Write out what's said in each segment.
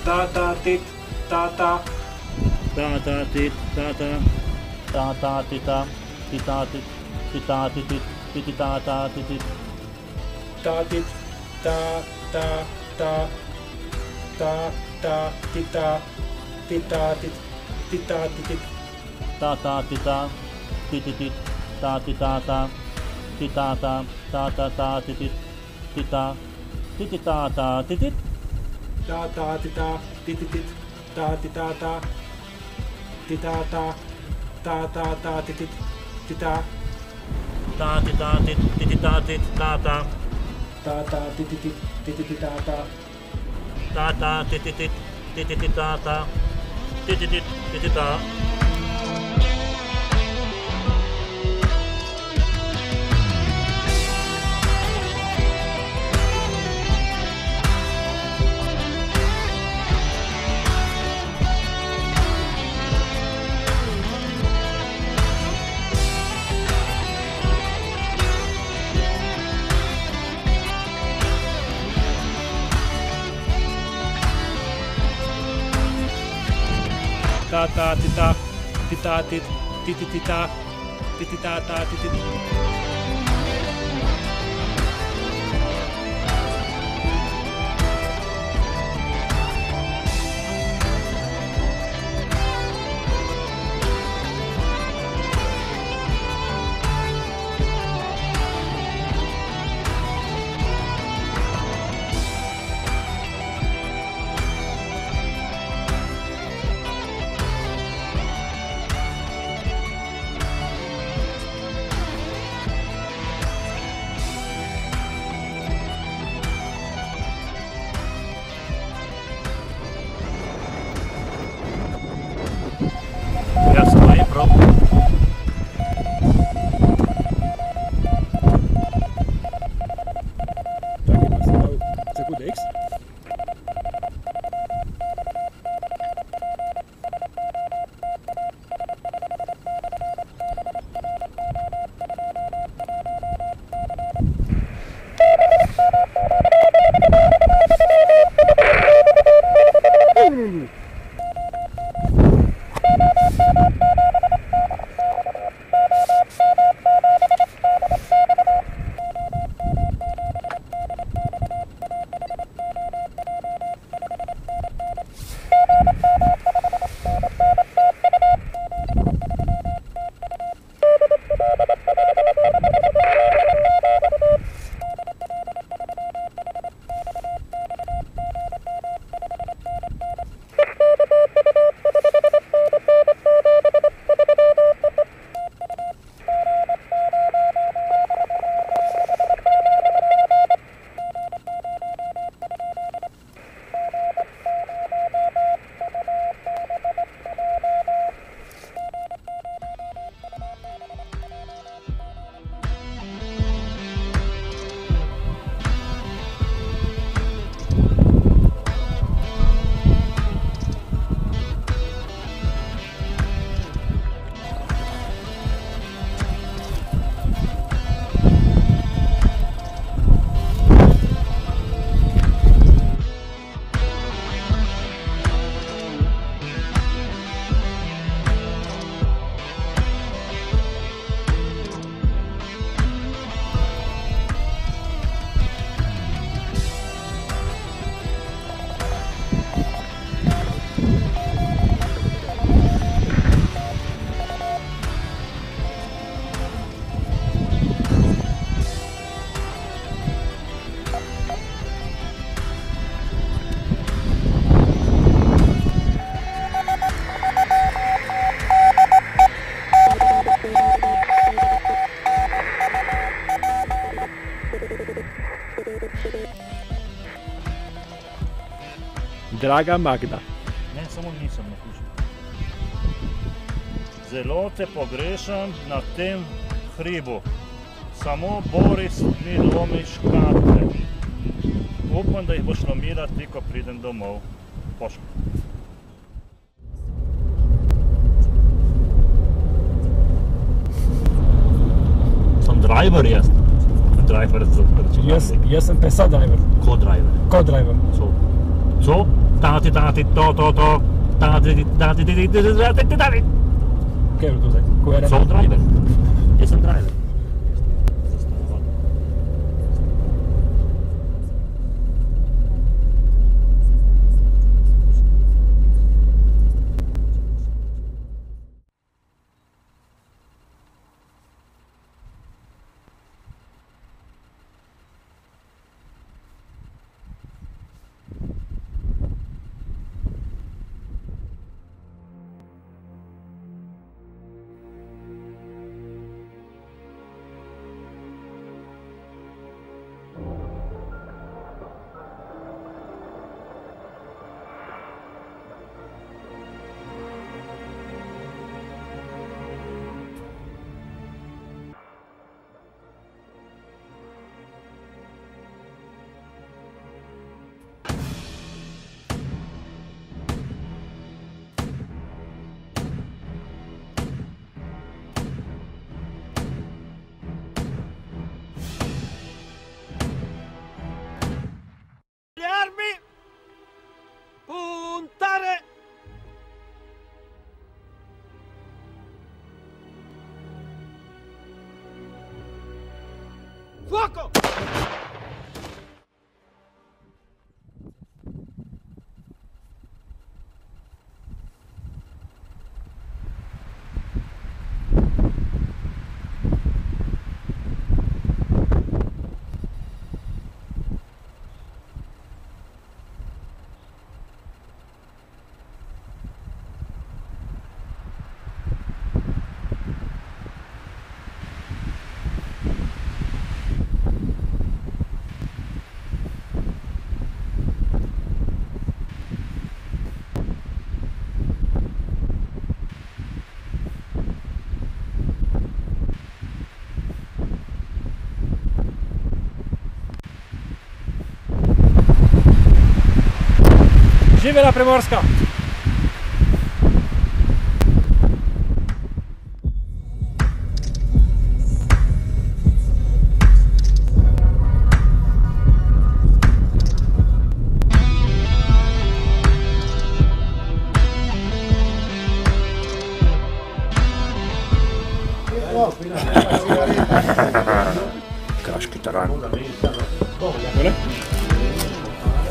Tata tit tata Tata tit tata tata tita tita tit tita titit titi tata titit tatit ta ta ta ta ta tita tita tit tita titit tata tita tititit tati tata titata tata ta titit tita titi tata titit tata tita tititit tati tata titata tata ta titit tita tati tatit tititatit tata tata tititit titititata tata tititit titititata tititit titita tata tita titatit tititita tititata titit Draga Magda. Ne, samo nisem napišem. Zelo te pogrešam na tem hribu. Samo Boris mi lomi škatle. Upam, da jih boš lomila ti, ko pridem domov. Poško. Sem driver jaz. Driver za računalnik. Jaz sem pesa driver. Co-driver. Co-driver. Co? Tati, to. Tati. Kaj je to zdaj? Ko je Co-driver. Jaz sem driver. Puntare! Fuoco! Živela Primorska! Kraški taran.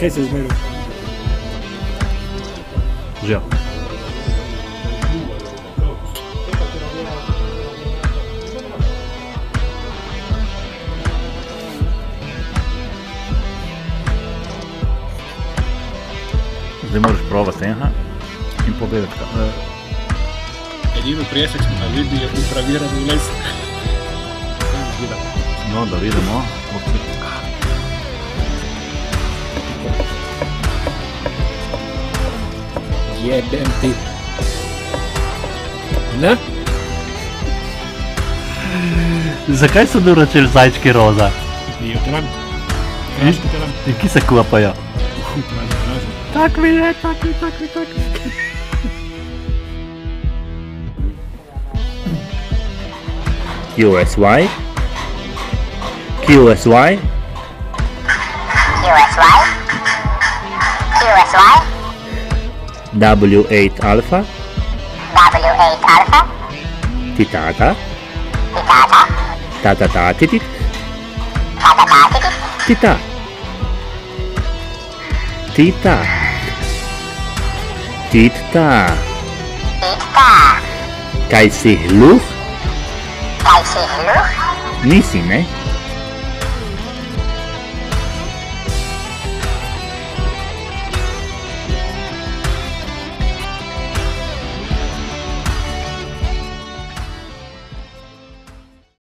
Kaj se zmeril? Že. Zdaj moraš probati enega in pogledati. Edino prijesek smo na vidi je upravirano v les. No, da vidimo. Jebem ti. Ne? Zakaj so doročili zajčki roza? Pijo teran. Kraški teran. In ki se kupajo? Takvi je, takvi. QSY W8 alpha titata tatata titit tita tita tita kaj si hluh? Nisi, ne?